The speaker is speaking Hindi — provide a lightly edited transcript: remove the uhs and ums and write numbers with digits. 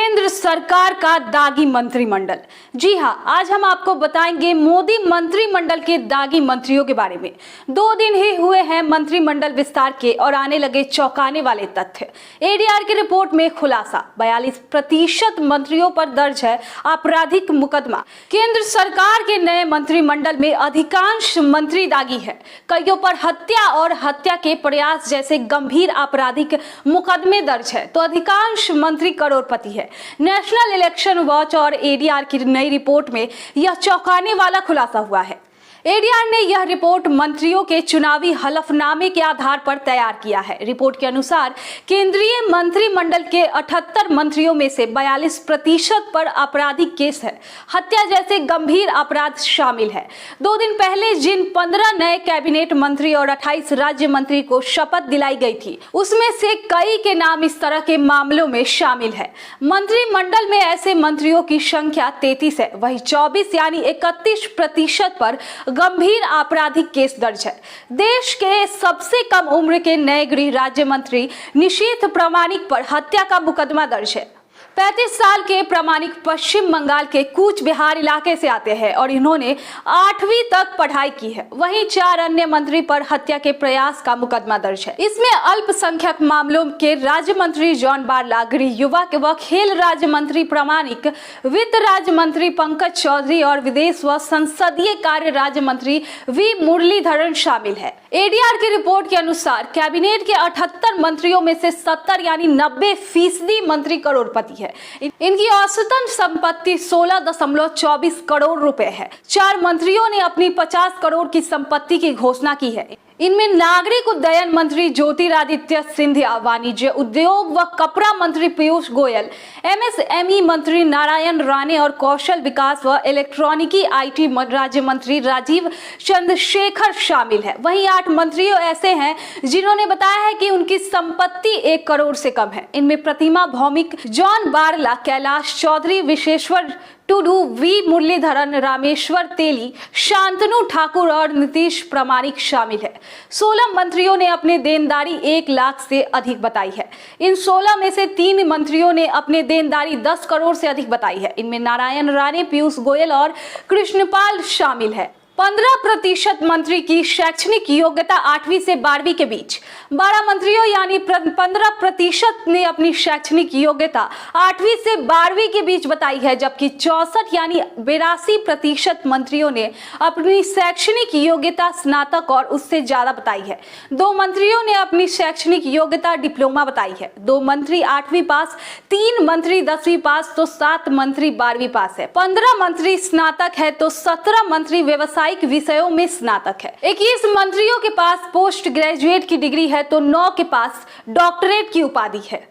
केंद्र सरकार का दागी मंत्रिमंडल। जी हां, आज हम आपको बताएंगे मोदी मंत्रिमंडल के दागी मंत्रियों के बारे में। 2 दिन ही हुए हैं मंत्रिमंडल विस्तार के और आने लगे चौंकाने वाले तथ्य। एडीआर की रिपोर्ट में खुलासा, 42% मंत्रियों पर दर्ज है आपराधिक मुकदमा। केंद्र सरकार के नए मंत्रिमंडल में अधिकांश मंत्री दागी है। कईयों पर हत्या और हत्या के प्रयास जैसे गंभीर आपराधिक मुकदमे दर्ज है, तो अधिकांश मंत्री करोड़पति है। नेशनल इलेक्शन वॉच और एडीआर की नई रिपोर्ट में यह चौंकाने वाला खुलासा हुआ है। एडीआर ने यह रिपोर्ट मंत्रियों के चुनावी हलफनामे के आधार पर तैयार किया है। रिपोर्ट के अनुसार केंद्रीय मंत्रिमंडल के 78 मंत्रियों में से 42% पर आपराधिक केस है। हत्या जैसे गंभीर अपराध शामिल है। 2 दिन पहले जिन 15 नए कैबिनेट मंत्री और 28 राज्य मंत्री को शपथ दिलाई गई थी, उसमें से कई के नाम इस तरह के मामलों में शामिल है। मंत्रिमंडल में ऐसे मंत्रियों की संख्या 33 है, वही 24 यानी 31% पर गंभीर आपराधिक केस दर्ज है। देश के सबसे कम उम्र के नए गृह राज्य मंत्री निशीथ प्रामाणिक पर हत्या का मुकदमा दर्ज है। 35 साल के प्रामाणिक पश्चिम बंगाल के कूच बिहार इलाके से आते हैं और इन्होंने 8वीं तक पढ़ाई की है। वहीं 4 अन्य मंत्री पर हत्या के प्रयास का मुकदमा दर्ज है। इसमें अल्पसंख्यक मामलों के राज्य मंत्री जॉन बारला, गृह युवा व खेल राज्य मंत्री प्रामाणिक, वित्त राज्य मंत्री पंकज चौधरी और विदेश व संसदीय कार्य राज्य मंत्री वी मुरलीधरन शामिल है। एडीआर की रिपोर्ट के अनुसार कैबिनेट के 78 मंत्रियों में से 70 यानी 90% मंत्री करोड़पति है। इनकी औसतन संपत्ति 16.24 करोड़ रुपए है। 4 मंत्रियों ने अपनी 50 करोड़ की संपत्ति की घोषणा की है। इनमें नागरिक उड्डयन मंत्री ज्योतिरादित्य सिंधिया, वाणिज्य उद्योग व कपड़ा मंत्री पीयूष गोयल, एमएसएमई मंत्री नारायण राणे और कौशल विकास व इलेक्ट्रॉनिकी आईटी राज्य मंत्री राजीव चंद्रशेखर शामिल है। वहीं 8 मंत्रियों ऐसे हैं जिन्होंने बताया है कि उनकी संपत्ति 1 करोड़ से कम है। इनमें प्रतिमा भौमिक, जॉन बारला, कैलाश चौधरी, विशेश्वर टुडू, वी मुरलीधरन, रामेश्वर तेली, शांतनु ठाकुर और नीतीश प्रामाणिक शामिल है। 16 मंत्रियों ने अपने देनदारी 1 लाख से अधिक बताई है। इन 16 में से 3 मंत्रियों ने अपने देनदारी 10 करोड़ से अधिक बताई है। इनमें नारायण राणे, पीयूष गोयल और कृष्णपाल शामिल है। 15% मंत्री की शैक्षणिक योग्यता 8वीं से 12वीं के बीच। 12 मंत्रियों यानी 15% ने अपनी शैक्षणिक योग्यता 8वीं से 12वीं के बीच बताई है, जबकि 64 यानी 82% मंत्रियों ने अपनी शैक्षणिक योग्यता स्नातक और उससे ज्यादा बताई है। 2 मंत्रियों ने अपनी शैक्षणिक योग्यता डिप्लोमा बताई है। 2 मंत्री 8वीं पास, 3 मंत्री 10वीं पास, तो 7 मंत्री 12वीं पास है। 15 मंत्री स्नातक है तो 17 मंत्री व्यवसायिक विषयों में स्नातक है। 21 मंत्रियों के पास पोस्ट ग्रेजुएट की डिग्री है तो 9 के पास डॉक्टरेट की उपाधि है।